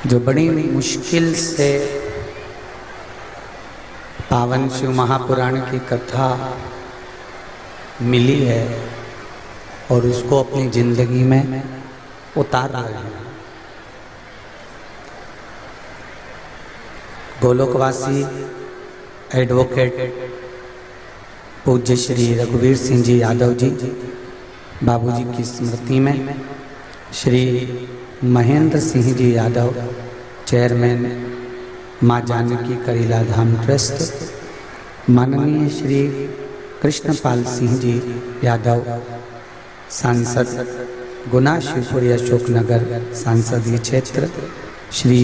जो बड़ी मुश्किल से पावन शिव महापुराण की कथा मिली है और उसको अपनी जिंदगी में उतार रहे हैं। गोलोकवासी एडवोकेट पूज्य श्री रघुवीर सिंह जी यादव जी बाबूजी की स्मृति में श्री महेंद्र सिंह जी यादव चेयरमैन माँ जानकी करीला धाम ट्रस्ट, माननीय श्री कृष्णपाल सिंह जी यादव सांसद गुना शिवपुरी अशोकनगर संसदीय क्षेत्र, श्री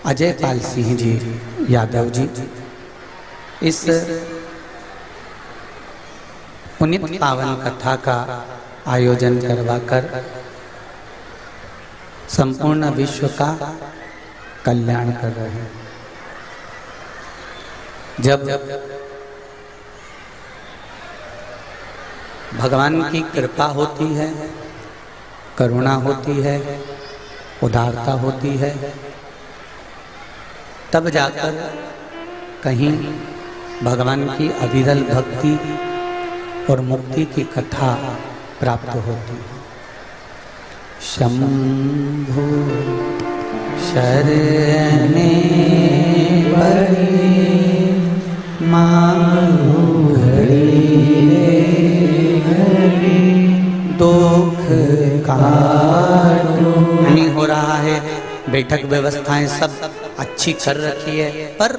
अजय पाल सिंह जी यादव जी इस पुनीत पावन कथा का आयोजन करवाकर संपूर्ण विश्व का कल्याण कर रहे हैं। जब भगवान की कृपा होती है, करुणा होती है, उदारता होती है, तब जाकर कहीं भगवान की अविरल भक्ति और मुक्ति की कथा प्राप्त होती है। शंभो शरणे बड़ी मांगो घड़ी दुख काटो। नहीं हो रहा है, बैठक व्यवस्थाएं सब अच्छी कर रखी है, पर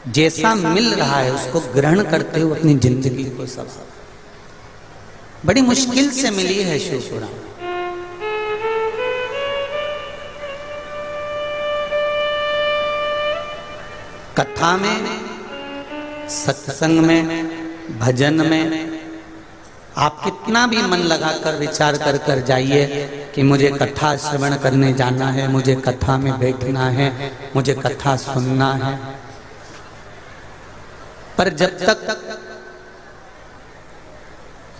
जैसा मिल रहा है उसको ग्रहण करते हुए अपनी जिंदगी को सब बड़ी मुश्किल से मिली है शिवपुराण। कथा में, सत्संग में, भजन में आप कितना भी मन लगाकर विचार कर कर जाइए कि मुझे कथा श्रवण करने जाना है, मुझे कथा में बैठना है, मुझे कथा सुनना है, पर जब तक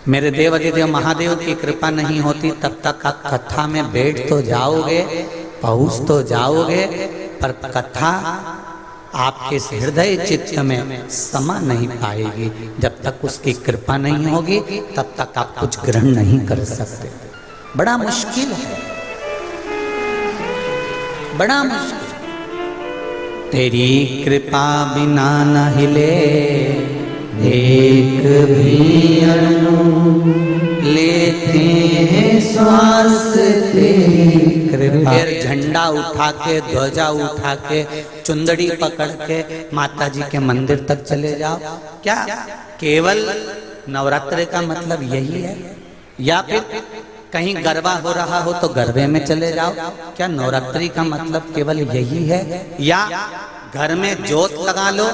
मेरे देव अधिदेव महादेव की कृपा नहीं होती तब तक आप कथा में बैठ तो जाओगे, पहुंच तो जाओगे, पर कथा आपके हृदय चित्त में समा नहीं पाएगी। जब तक उसकी कृपा नहीं होगी तब तक आप कुछ ग्रहण नहीं कर सकते। बड़ा मुश्किल है, बड़ा मुश्किल। तेरी कृपा बिना न हिले एक भी अणु, लेते हैं श्वास तेरी कृपा। झंडा उठा के, ध्वजा उठा के, चुंदड़ी पकड़ के माता जी के मंदिर तक चले जाओ। क्या केवल नवरात्रि का मतलब यही है? या फिर कहीं गरबा हो रहा हो तो गरबे में चले जाओ? क्या नवरात्रि का मतलब केवल यही है? या घर में जोत लगा लो,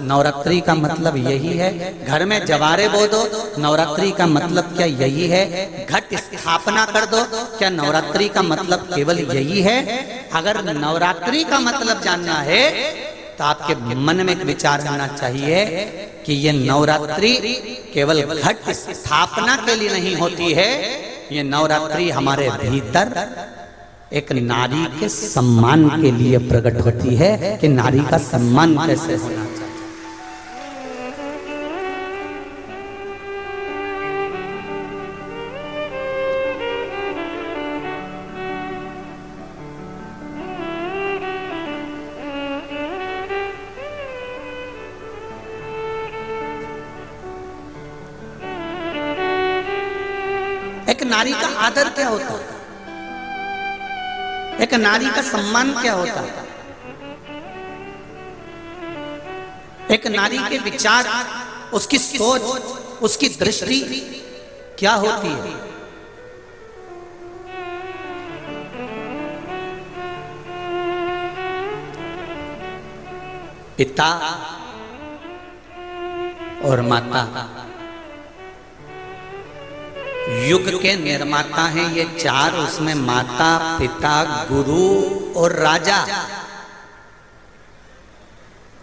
नवरात्रि का मतलब यही है? घर में जवारे बो दो, नवरात्रि का मतलब क्या यही है? घट स्थापना कर दो, क्या नवरात्रि का मतलब केवल यही है? अगर नवरात्रि का मतलब जानना है तो आपके मन में एक विचार आना चाहिए कि ये नवरात्रि केवल घट स्थापना के लिए नहीं होती है, ये नवरात्रि हमारे भीतर एक नारी के सम्मान के लिए प्रकट होती है कि नारी का सम्मान कैसे होना चाहिए। एक नारी का आदर क्या होता है? एक नारी का सम्मान क्या होता है? एक नारी के विचार, उसकी सोच, उसकी दृष्टि क्या होती है? पिता और माता युग के निर्माता हैं ये चार। उसमें माता, पिता, गुरु और राजा।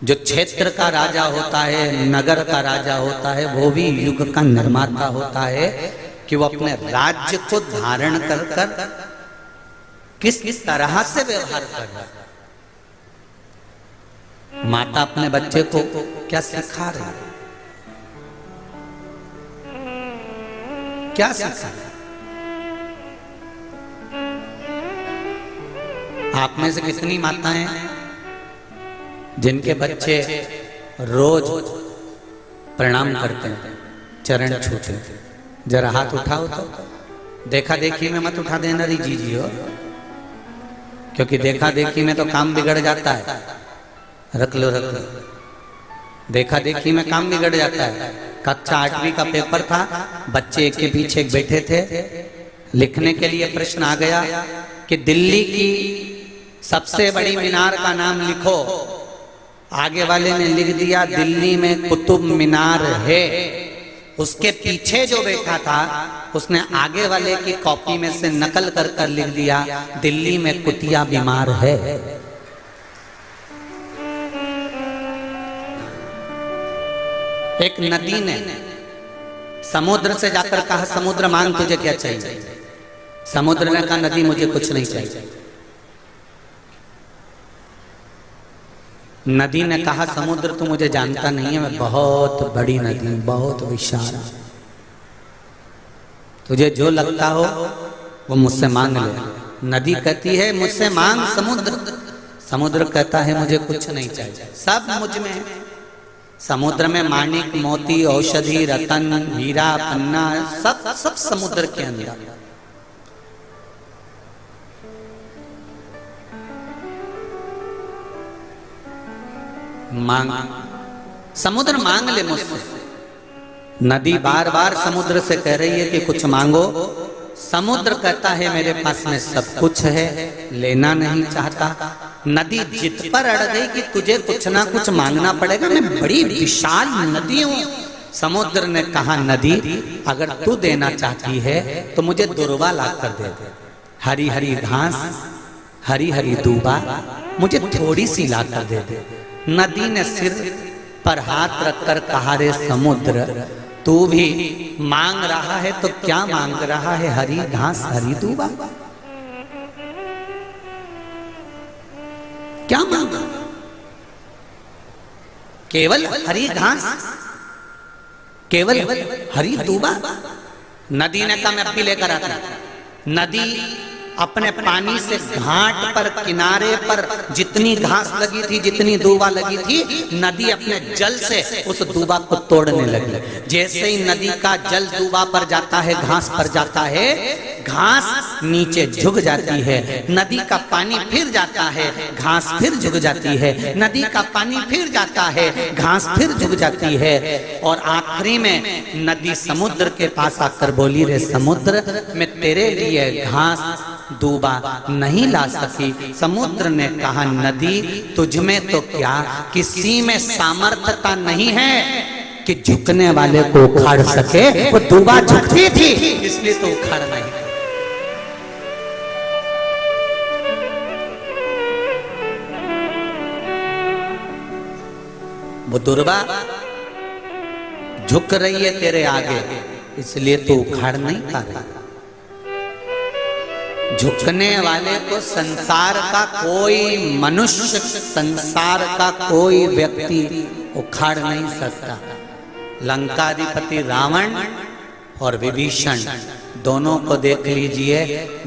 जो क्षेत्र का राजा होता है, नगर का राजा होता है, वो भी युग का निर्माता होता है कि वो अपने राज्य को धारण कर कर किस तरह से व्यवहार कर रहा है। माता अपने बच्चे को क्या सिखा रही है, क्या सिखा रही है? आप में से कितनी माताएं जिनके बच्चे रोज प्रणाम करते हैं, चरण छूते हैं? जरा हाथ उठाओ तो। देखा देखी में मत उठा देना री जी हो, क्योंकि देखा देखी में तो काम बिगड़ जाता है। रख लो रख लो, देखा देखी में काम बिगड़ जाता है। कक्षा 8वीं का पेपर था, बच्चे एक के पीछे एक बैठे थे, लिखने के लिए प्रश्न आ गया कि दिल्ली की सबसे बड़ी मीनार का नाम लिखो। आगे वाले ने लिख दिया दिल्ली में कुतुब मीनार है। उसके पीछे जो बैठा था उसने आगे वाले की कॉपी में से नकल कर कर लिख दिया दिल्ली में कुतिया बीमार है। एक नदी ने समुद्र से जाकर कहा समुद्र मांग तुझे क्या चाहिए। समुद्र ने कहा नदी मुझे कुछ नहीं चाहिए। नदी ने कहा समुद्र तू मुझे जानता नहीं है, मैं बहुत बड़ी नदी हूं, बहुत विशाल, तुझे जो लगता हो वो मुझसे मांग ले। नदी कहती है मुझसे मांग समुद्र। समुद्र कहता है मुझे कुछ नहीं चाहिए, सब मुझ में है। समुद्र में माणिक मोती औषधि रतन हीरा पन्ना सब सब समुद्र के अंदर। मांग, समुद्र मांग ले मुझसे। नदी बार बार समुद्र से कह रही है कि कुछ मांगो। समुद्र कहता है मेरे पास में सब कुछ है, लेना नहीं चाहता। नदी जिद पर अड़ गई कि तुझे कुछ ना कुछ मांगना पड़ेगा, मैं बड़ी विशाल नदी हूं। समुद्र ने कहा नदी अगर तू देना चाहती है तो मुझे दुर्वा ला कर दे दे, हरी हरी घास हरी हरी दूबा मुझे थोड़ी सी ला कर दे दे। नदी ने सिर पर हाथ रखकर कहा रे समुद्र तू भी मांग रहा है तो क्या मांग रहा है, हरी घास हरी दूबा? क्या मांग? केवल हरी घास, केवल हरी दूबा? नदी ने कहा मैं अब भी लेकर आता। नदी अपने पानी से घाट पर किनारे पर जितनी घास लगी थी जितनी दूबा लगी थी, नदी अपने जल से उस दूबा को तोड़ने लगी। जैसे ही नदी का जल दूबा पर जाता है, घास पर जाता है, घास नीचे झुक जाती है। नदी का पानी फिर जाता है, घास फिर झुक जाती है। नदी का पानी फिर जाता है, घास फिर झुक जाती है। और आखिरी में नदी समुद्र के पास आकर बोली रे समुद्र मैं तेरे लिए घास दूबा नहीं ला सकी। समुद्र ने कहा नदी तुझमें तो क्या किसी में सामर्थ्यता नहीं है कि झुकने वाले को उखाड़ सके। वो दूबा झुकती थी इसलिए तो उखाड़ नहीं। वो दुर्बा झुक रही है तेरे आगे इसलिए तो उखाड़ नहीं पा रही। झुकने वाले को संसार का कोई मनुष्य, संसार का कोई व्यक्ति उखाड़ नहीं सकता। लंकाधिपति रावण और विभीषण दोनों को देख लीजिए।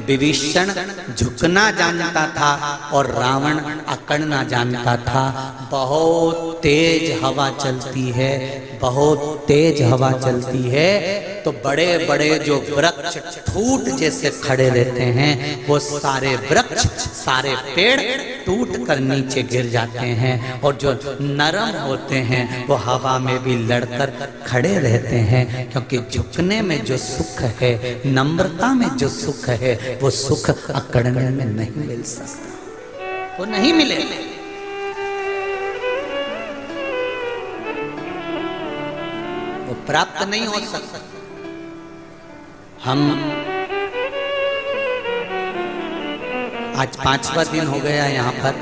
विभीषण झुकना जानता था और रावण अकड़ना जानता था। बहुत तेज हवा चलती है, बहुत तेज हवा चलती है तो बड़े बड़े जो वृक्ष ठूट जैसे खड़े रहते हैं वो सारे वृक्ष सारे पेड़ टूट कर नीचे गिर जाते हैं। और जो नरम होते हैं वो हवा में भी लड़कर खड़े रहते हैं, क्योंकि झुकने में जो सुख है, नम्रता में जो सुख है, वो सुख अकड़ने में नहीं मिल सकता, वो नहीं मिलेगा। वो प्राप्त नहीं हो सकता। हम आज 5वां दिन हो गया यहाँ पर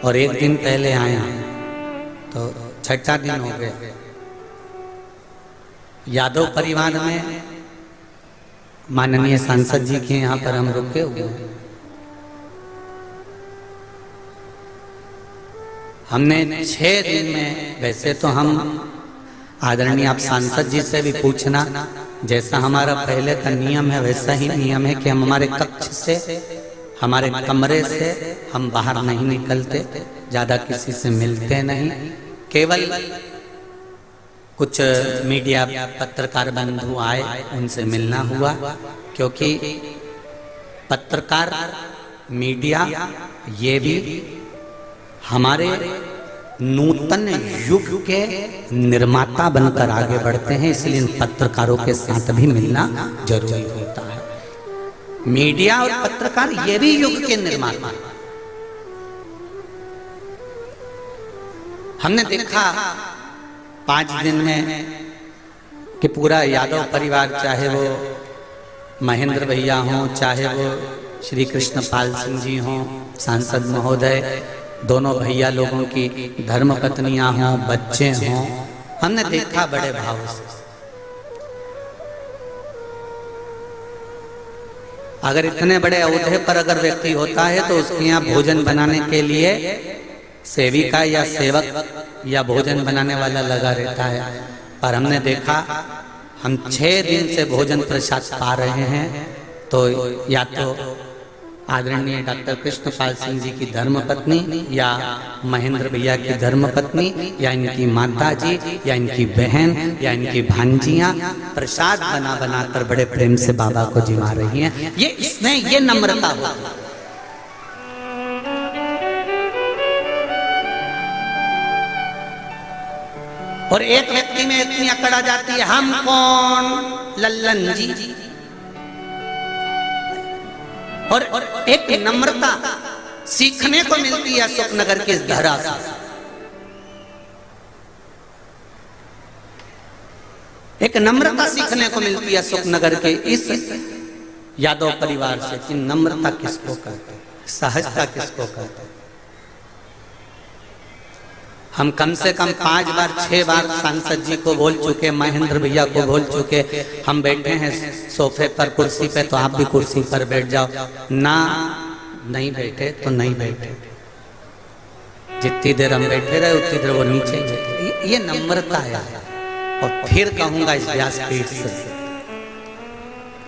और एक दिन पहले आए हैं तो 6ठा दिन हो गया। यादव परिवार में माननीय सांसद जी के यहाँ पर हम रुके हुए हैं। हमने 6 दिन में, वैसे तो हम आदरणीय आप सांसद जी से भी पूछना, जैसा हमारा पहले का नियम है वैसा ही नियम है कि हम हमारे कक्ष से, हमारे कमरे से हम बाहर नहीं निकलते, ज़्यादा किसी से मिलते नहीं। केवल कुछ मीडिया पत्रकार बंधु आए, उनसे मिलना हुआ, क्योंकि पत्रकार मीडिया ये भी हमारे नूतन युग के निर्माता बनकर आगे बढ़ते हैं, इसलिए इन पत्रकारों के साथ भी मिलना जरूरी होता है। मीडिया और पत्रकार ये भी युग के निर्माता। हमने देखा 5 दिन में कि पूरा यादव परिवार, चाहे वो महेंद्र भैया हों, चाहे वो श्री कृष्ण पाल सिंह जी हों, सांसद महोदय, दोनों भैया लोगों की धर्म पत्नियां हों, बच्चे हों, हमने देखा बड़े भाव से। अगर इतने बड़े ओहदे पर अगर व्यक्ति होता है तो उसके यहाँ भोजन बनाने के लिए सेविका या सेवक या भोजन बनाने वाला लगा रहता है। पर हमने देखा हम 6 दिन से भोजन प्रसाद पा रहे हैं, तो या तो आदरणीय डॉक्टर कृष्णपाल सिंह जी की धर्मपत्नी या महेंद्र भैया की धर्मपत्नी या इनकी माता जी या इनकी बहन या इनकी भांजियां प्रसाद बना बना कर बड़े प्रेम से बाबा को जिमा रही हैं। ये इसमें ये नम्रता होती है। और एक व्यक्ति में इतनी अकड़ आ जाती है, हम कौन, लल्लन जी। और एक नम्रता सीखने को मिलती है अशोकनगर की इस धरा से। एक नम्रता सीखने को मिलती है अशोकनगर के इस यादव परिवार से कि नम्रता किसको कहते हैं, सहजता किसको कहते हैं। हम कम से कम 5 बार 6 बार सांसद जी को बोल चुके, महेंद्र भैया को बोल चुके, हम बैठे हैं सोफे पर, कुर्सी पे, तो आप भी कुर्सी पर बैठ जाओ ना। नहीं बैठे तो नहीं बैठे, जितनी देर हम बैठे रहे उतनी देर वो नीचे ही बैठे। ये नम्रता है। और फिर कहूंगा इस व्यासपीठ से,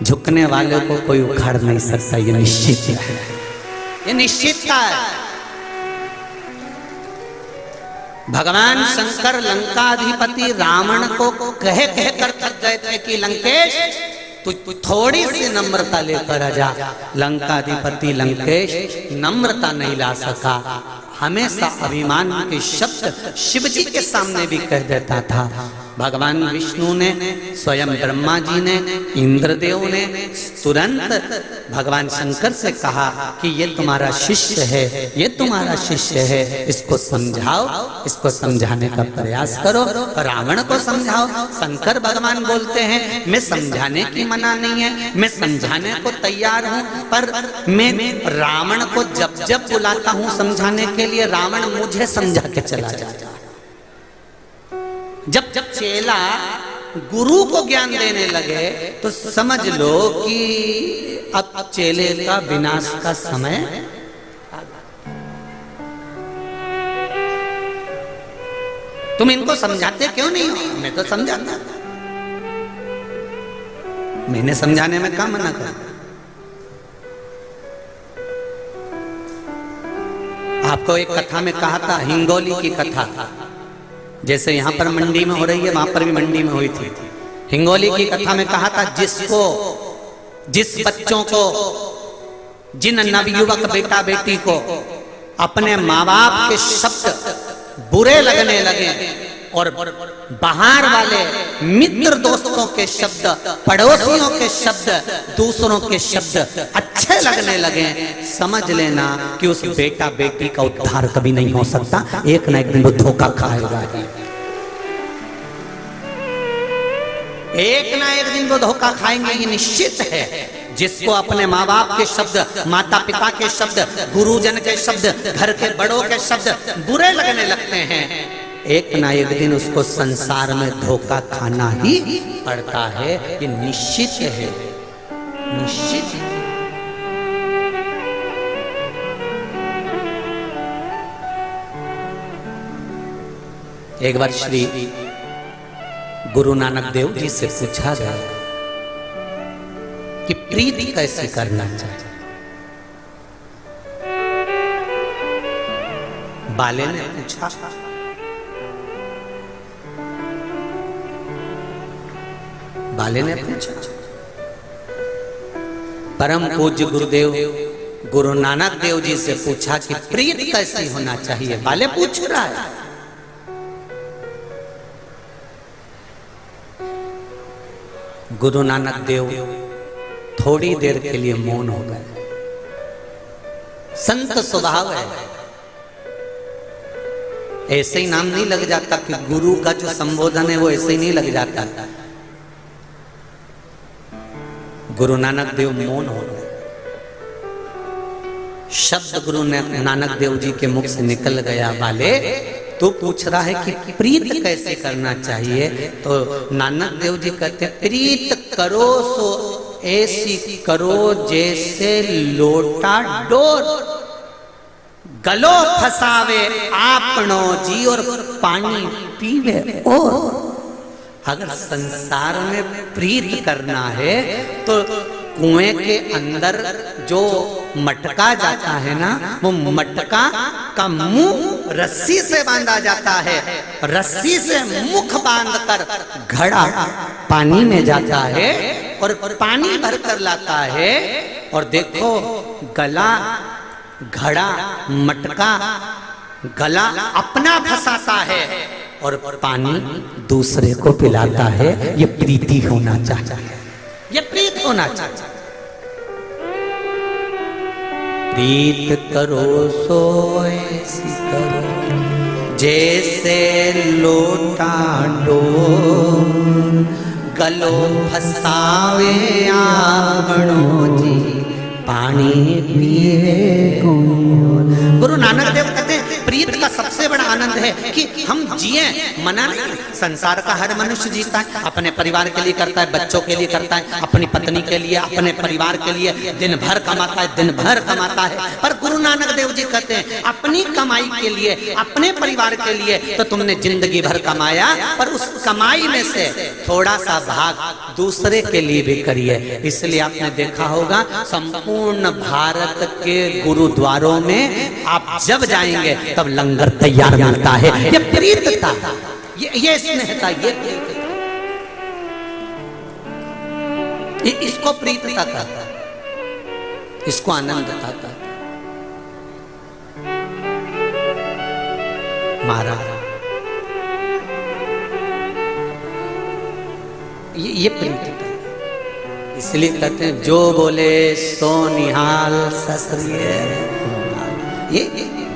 झुकने वाले को कोई उखाड़ नहीं सकता, ये निश्चित है, ये निश्चित है। भगवान शंकर लंकाधिपति रावण को कह कर थक गए थे कि लंकेश तू थोड़ी सी नम्रता लेकर आ जा। लंकाधिपति लंकेश नम्रता नहीं ला सका, हमेशा अभिमान के शब्द शिव जी के सामने भी कह देता था। भगवान विष्णु ने, स्वयं ब्रह्मा जी ने, इंद्रदेव ने तुरंत भगवान शंकर से कहा कि ये तुम्हारा शिष्य है, ये तुम्हारा शिष्य है, इसको समझाओ, इसको समझाने का प्रयास करो। रावण को समझाओ। शंकर भगवान बोलते हैं मैं समझाने की मना नहीं है, मैं समझाने को तैयार हूँ, पर मैं रावण को जब जब बुलाता हूँ समझाने के लिए, रावण मुझे समझा के चला जाता है। जब जब चेला गुरु को ज्ञान देने लगे तो समझ लो कि अब चेले का विनाश का समय। तुम इनको समझाते क्यों नहीं हो? मैं तो समझाता, मैंने समझाने में क्या मना कर। आपको एक कथा में कहा था, हिंगोली की कथा, जैसे यहाँ पर मंडी में हो रही है, वहां पर भी मंडी में हुई थी। हिंगोली की कथा में कहा था, जिस बच्चों को, जिन नवयुवक बेटा बेटी को अपने माँ बाप के शब्द बुरे लगने लगे और बाहर वाले मित्र दोस्तों के शब्द, पड़ोसियों के शब्द, दूसरों के शब्द अच्छे लगने लगे, समझ लेना कि उस बेटा बेटी का उद्धार कभी नहीं हो सकता। एक ना एक दिन वो धोखा खाएगा ही, एक ना एक दिन वो धोखा खाएंगे, ये निश्चित है। जिसको अपने माँ बाप के शब्द, माता पिता के शब्द, गुरुजन के शब्द, घर के बड़ों के शब्द बुरे लगने लगते हैं, एक ना एक दिन उसको संसार में धोखा खाना ही पड़ता है। ये निश्चित है, निश्चित है। एक बार श्री गुरु नानक देव जी से पूछा गया कि प्रीति कैसे करना चाहिए। बाले ने पूछा, बाले ने पूछा, परम पूज्य गुरुदेव गुरु नानक देव जी से पूछा कि प्रीति कैसी होना चाहिए। बाले पूछ रहा है। गुरु नानक देव थोड़ी देर के लिए मौन हो गए। संत स्वभाव है, ऐसे ही नाम नहीं लग जाता कि गुरु का जो संबोधन है वो ऐसे ही नहीं लग जाता। गुरु नानक देव मौन हो गए। शब्द गुरु नानक देव जी के मुख से निकल गया, बाले तो पूछ रहा है कि प्रीत कैसे करना चाहिए। तो नानक देव जी कहते हैं, प्रीत करो सो ऐसी करो जैसे लोटा डोर, गलो फसावे आपनो जी और पानी पीवे और। अगर संसार में प्रीत करना है तो कुएं के अंदर जो मटका जाता है ना, वो मटका का मुंह रस्सी से बांधा जाता है, रस्सी से मुख बांधकर घड़ा पानी में जाता है और पानी भरकर लाता है। और देखो गला, घड़ा, मटका, गला अपना फंसाता है और पानी दूसरे को पिलाता है। ये प्रीति होना चाहिए, ये प्रीत होना चाहिए। प्रीत करो सो ऐसी करो जैसे लोटा डोर, गलो फसावे आंगणो जी पानी पीवे कौन। गुरु नानक देव कहते हैं प्रीत का सबसे बड़ा आनंद है कि हम जिए, मना नहीं। संसार का हर मनुष्य जीता है, अपने परिवार के लिए करता है, बच्चों के लिए करता है, अपनी पत्नी के लिए, अपने परिवार के लिए दिन भर कमाता है, दिन भर कमाता है। पर गुरु नानक देव जी कहते हैं अपनी कमाई के लिए, अपने परिवार के लिए तो तुमने जिंदगी भर कमाया, पर उस कमाई में से थोड़ा सा भाग दूसरे के लिए भी करिए। इसलिए आपने देखा होगा संपूर्ण भारत के गुरुद्वारों में आप जब जाएंगे तब लंगर तैयार मिलता है। ये प्रीतता, ये स्नेहता, ये प्रीतता, इसको प्रीतता कहता, इसको आनंदता कहता। महाराज ये प्रीतता, इसलिए कहते हैं जो बोले सो निहाल ससुरिये। ये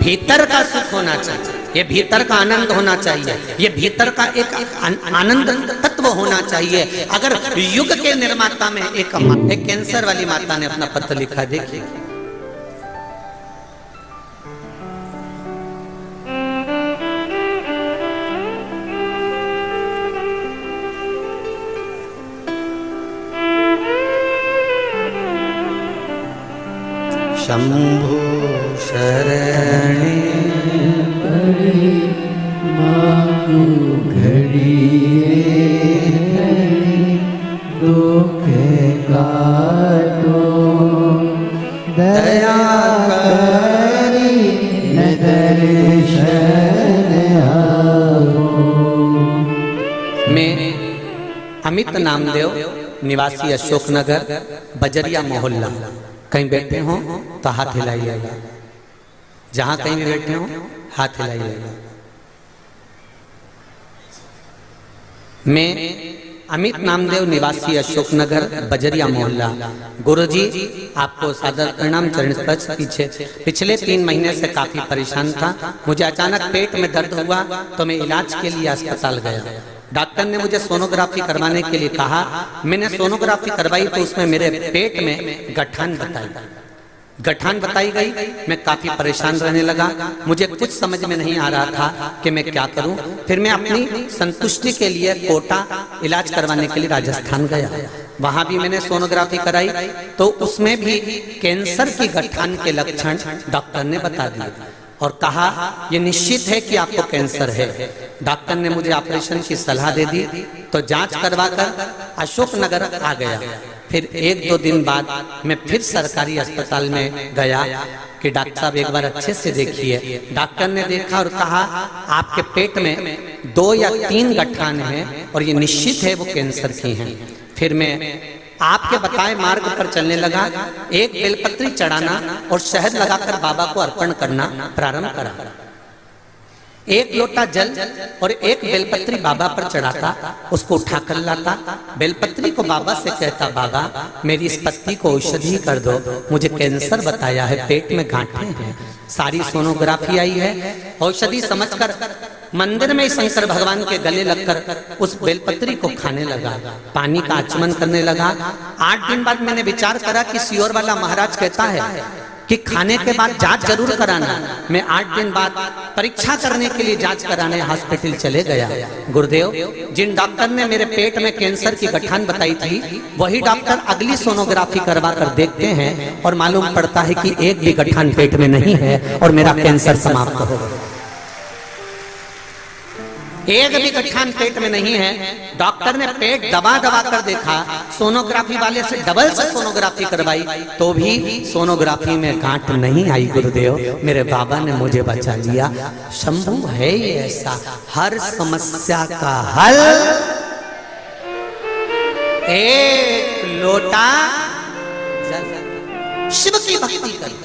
भीतर का सुख होना चाहिए, ये भीतर का आनंद होना चाहिए, ये भीतर का एक आनंद तत्व होना चाहिए। अगर युग के निर्माता में एक कैंसर वाली माता ने अपना पत्र लिखा, देखिए शंभु शरणे पड़ी मांगू घड़िए दुख काटो दया करी न दर्शन आओ। मैं अमित नामदेव, निवासी अशोकनगर, बजरिया मोहल्ला, कहीं बैठे हो तो हाथ हिलाइएगा, जहां कहीं भी बैठे हो हाथ हिलाइएगा। मैं अमित नामदेव, निवासी अशोकनगर, बजरिया मोहल्ला। गुरुजी आपको सादर प्रणाम, चरण स्पर्श। पिछले 3 महीने से काफी परेशान था। मुझे अचानक पेट में दर्द हुआ तो मैं इलाज के लिए अस्पताल गया। डॉक्टर ने मुझे सोनोग्राफी करवाने के लिए कहा। मैंने सोनोग्राफी करवाई तो उसमें मेरे पेट में गठान बताई गई। मैं काफी परेशान रहने लगा। मुझे कुछ समझ में नहीं आ रहा था कि मैं क्या करूं। फिर मैं अपनी संतुष्टि के लिए कोटा इलाज करवाने के लिए राजस्थान गया। वहां भी मैंने सोनोग्राफी कराई तो उसमें भी कैंसर की गठान के लक्षण डॉक्टर ने बता दिए। और कहा ये निश्चित है कि आपको कैंसर है। डॉक्टर ने मुझे ऑपरेशन की सलाह दे दी, तो जांच करवाकर अशोकनगर आ गया। फिर 1-2 दिन बाद मैं फिर सरकारी अस्पताल में गया कि डॉक्टर साहब एक बार अच्छे से देखिए। डॉक्टर ने देखा और कहा आपके पेट में 2 या 3 गठान हैं और ये निश्चित है वो कैंसर की हैं। फिर मैं आपके बताए मार्ग पर चलने लगा। एक बेलपत्री चढ़ाना और शहद लगाकर बाबा को अर्पण करना प्रारंभ करा। 1 लोटा जल और 1 बेलपत्री बाबा पर चढ़ाता, उसको उठाकर लाता, बेलपत्री को बाबा से कहता बाबा मेरी इस पत्ती को औषधि कर दो, मुझे कैंसर बताया है, पेट में गांठें हैं। सारी सोनोग्राफी आई है। औषधि समझकर मंदिर में शंकर भगवान के गले लगकर उस बेलपत्री को खाने लगा, पानी का आचमन करने लगा। 8 दिन बाद मैंने विचार करा कि सियोर वाला महाराज कहता है कि खाने के बाद जांच जरूर कराना। मैं 8 दिन बाद परीक्षा करने के लिए जांच कराने हॉस्पिटल चले गया। गुरुदेव, जिन डॉक्टर ने मेरे पेट में कैंसर की गठान बताई थी, वही डॉक्टर अगली सोनोग्राफी करवा कर देखते हैं और मालूम पड़ता है कि एक भी गठान पेट में नहीं है और मेरा कैंसर समाप्त हो गया। एक भी गठान पेट में नहीं है। डॉक्टर ने पेट दबा दबा कर देखा, सोनोग्राफी वाले से डबल से सोनोग्राफी करवाई, तो भी सोनोग्राफी में गांठ नहीं आई। गुरुदेव, मेरे बाबा ने मुझे बचा लिया। शंभू है ये ऐसा, हर समस्या का हल एक लोटा जल। शिव की भक्ति कर,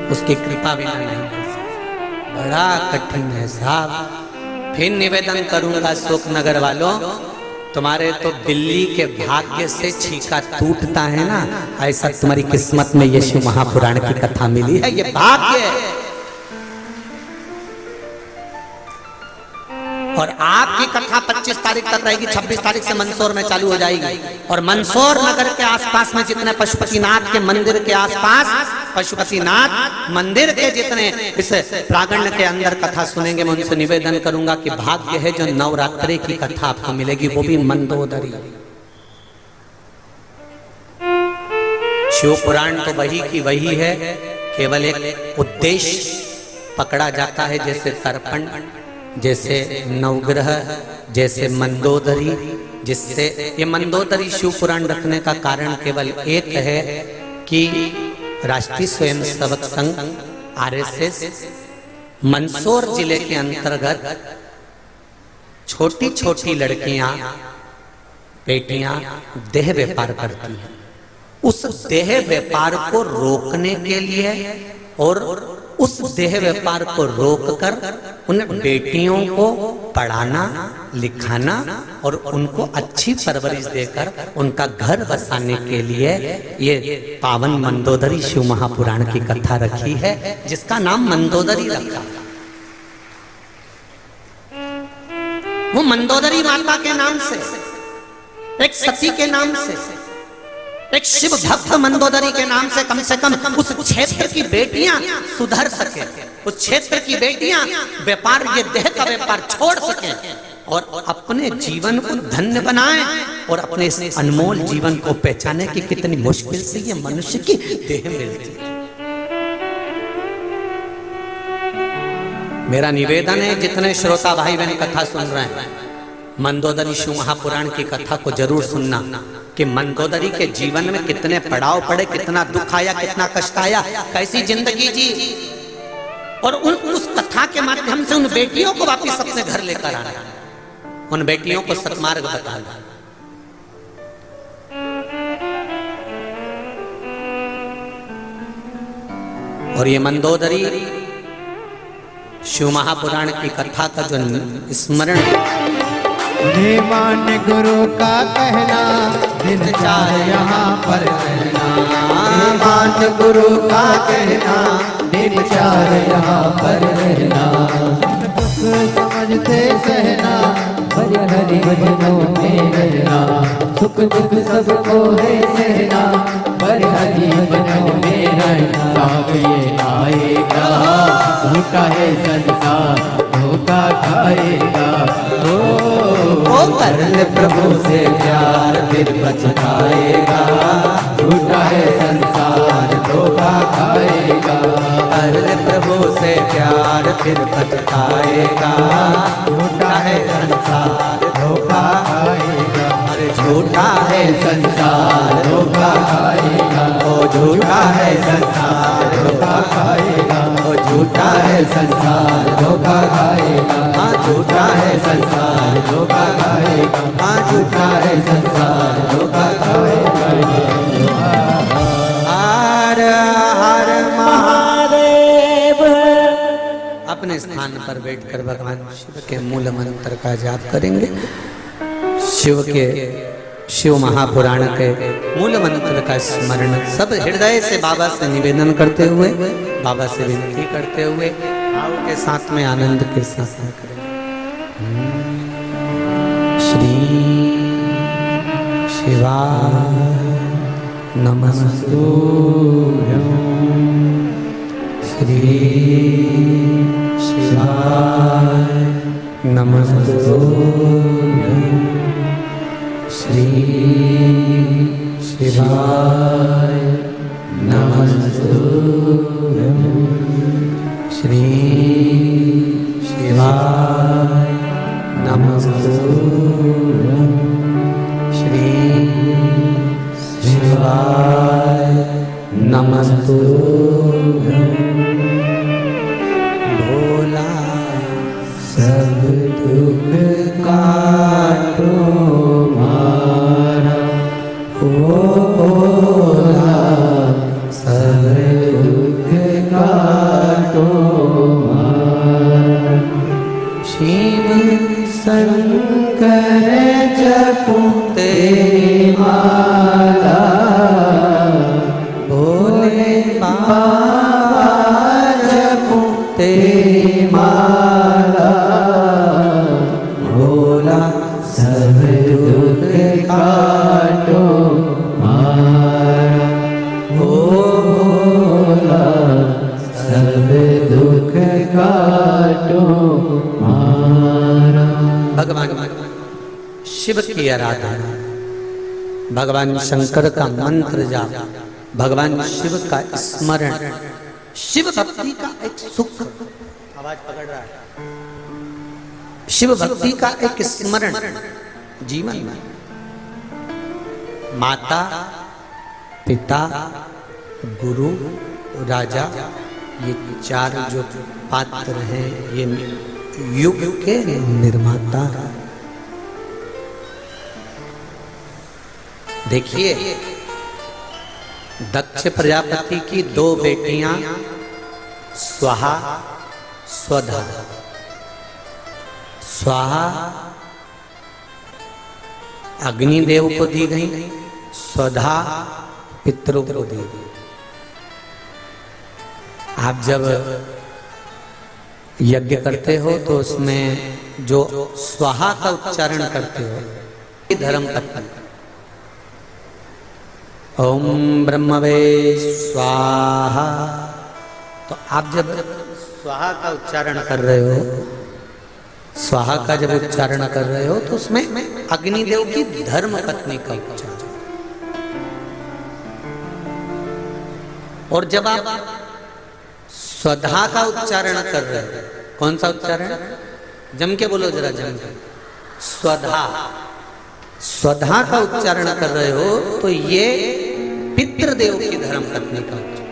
उसकी कृपा बिना नहीं कर सकते। बड़ा कठिन है साहब। फिर निवेदन करूंगा अशोकनगर वालों, तुम्हारे तो बिल्ली के भाग्य से छीका टूटता है ना, ऐसा तुम्हारी किस्मत में यीशु महापुराण की कथा मिली है। ये भाग्य है। और आपकी कथा 25 तारीख तक रहेगी, 26 तारीख से मंदसौर में चालू हो जाएगी। और मंदसौर नगर के आसपास में जितने पशुपतिनाथ के मंदिर के आसपास, पशुपतिनाथ मंदिर के जितने इस प्रांगण के अंदर कथा सुनेंगे, मैं उनसे निवेदन करूंगा कि भाग्य है जो नवरात्रि की कथा आपको मिलेगी, वो भी मंदोदरी। शिव पुराण तो वही की वही है, केवल एक उद्देश्य पकड़ा जाता है, जैसे तर्पण, जैसे नवग्रह, जैसे मंदोदरी। जिससे ये मंदोदरी शिव पुराण रखने का कारण केवल एक है कि राष्ट्रीय स्वयंसेवक संघ RSS मंदसौर जिले के अंतर्गत छोटी छोटी लड़कियां, बेटियां देह व्यापार करती हैं। उस देह व्यापार को रोकने के लिए और उस देह व्यापार को रोककर उन बेटियों को पढ़ाना, लिखाना और उनको अच्छी परवरिश देकर उनका घर बसाने के लिए ये पावन मंदोदरी शिव महापुराण की कथा रखी है, जिसका नाम मंदोदरी रखा। वो मंदोदरी माता के नाम से, एक सती के नाम से, एक शिव भक्त मंदोदरी के नाम से कम उस क्षेत्र की बेटियां सुधर सके, उस क्षेत्र की बेटियां व्यापार, ये देह का व्यापार छोड़ सके और अपने जीवन को धन्य बनाएं और अपने इस अनमोल जीवन को पहचाने की कितनी मुश्किल से ये मनुष्य की देह मिलती है। मेरा निवेदन है, जितने श्रोता भाई बहन कथा सुन रहे हैं, मंदोदरी शिव महापुराण की कथा को जरूर सुनना कि मंदोदरी के जीवन में कितने पड़ाव पड़े, कितना दुख आया, कितना कष्ट आया, कैसी जिंदगी जी, और उस कथा के माध्यम से उन बेटियों को वापस अपने घर लेकर आना, उन बेटियों को सत्मार्ग बताना। और ये मंदोदरी शिव महापुराण की कथा का जो स्मरण, मान गुरु का कहना, दिन चाहे यहाँ पर रहना। मान गुरु का कहना, दिन चाहे यहाँ पर रहना। दुख समझते सहना, हरि हरि भजनों में रहना। सुख दुख सबको है सहना, हरि हरि भजनों में रहना। आग ये आएगा, धोखा है संसार, धोखा खाएगा। ओ कर ले प्रभु से प्यार, फिर पछताएगा, झूठा है संसार धोखा खाएगा। कर ले प्रभु से प्यार फिर पछताएगा, झूठा है संसार धोखा खाएगा। अरे झूठा है संसार धोखा खाएगा, ओ झूठा है संसार धोखा खाएगा। ओ झूठा है संसार धोखा खाएगा, हाँ झूठा है संसार धोखा खाएगा। हाँ झूठा है संसार धोखा खाएगा। हर हर महादेव। अपने स्थान पर बैठकर भगवान शिव के मूल मंत्र का जाप करेंगे। शिव महापुराण के मूल मंत्र का स्मरण सब हृदय से बाबा से निवेदन करते हुए, बाबा से विनती करते हुए भाव के साथ में, आनंद के साथ में करेंगे। श्री शिवाय नमस्तुभ्यं, श्री शिवाय नमस्तुभ्यं, श्री शिवाय नमस्तुभ्यं, श्री शिवाय नमस्तुभ्यं, श्री शिवाय नमस्तुभ्यं। भोला सब दुख काटो मारा, ओ भोला सब दुख काटो मारा। शिव शंकर जपते माला, भोले बाबा जपते माला, भोला सब दुख काटो मारा, ओ भोला सब दुख काटो मारा। भगवान शिव की आराधना, भगवान शंकर का मंत्र जाप, भगवान शिव का स्मरण, शिव भक्ति का एक सुख। आवाज पकड़ रहा है। शिव भक्ति का एक स्मरण जीवन में, माता पिता गुरु राजा, ये चार जो पात्र हैं, ये युग के निर्माता हैं। देखिए, दक्ष प्रजापति की दो बेटियां स्वाहा स्वधा। स्वाहा अग्निदेव को दी गई, स्वधा पितरों को दी गई। आप जब यज्ञ करते हो तो उसमें जो स्वाहा का उच्चारण करते हो, धर्म पत्नी। ओम ब्रह्मवे स्वाहा, तो आप जब स्वाहा का उच्चारण कर रहे हो, स्वाहा का जब उच्चारण कर रहे हो तो उसमें अग्निदेव की धर्म पत्नी का उच्चारण। और जब आप स्वधा का उच्चारण कर रहे हो, कौन सा उच्चारण? जम के बोलो जरा, जम के। स्वधा, स्वधा का उच्चारण कर रहे हो तो ये पितृदेव की धर्म पत्नी का उच्चारण।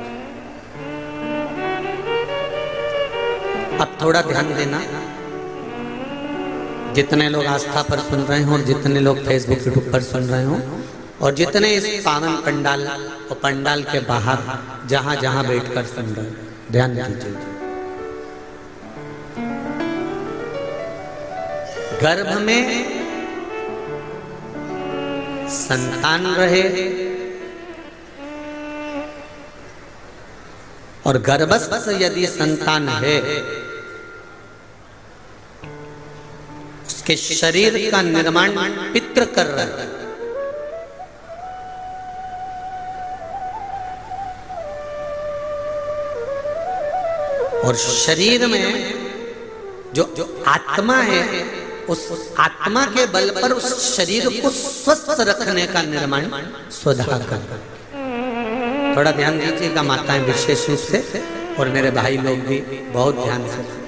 अब थोड़ा ध्यान देना, जितने लोग आस्था पर सुन रहे हो और जितने लोग फेसबुक यूट्यूब पर सुन रहे हो और जितने इस पावन पंडाल और पंडाल के बाहर जहां जहां बैठकर सुन रहे हो, ध्यान दीजिए। गर्भ में संतान रहे और गर्भस्थ यदि संतान है, उसके शरीर का निर्माण पितृ कर रहा है। और शरीर में जो आत्मा है उस आत्मा के बल पर उस शरीर को स्वस्थ रखने का निर्माण स्वधा कर। थोड़ा ध्यान दीजिएगा माताएं विशेष रूप से, और मेरे भाई लोग भी बहुत ध्यान से।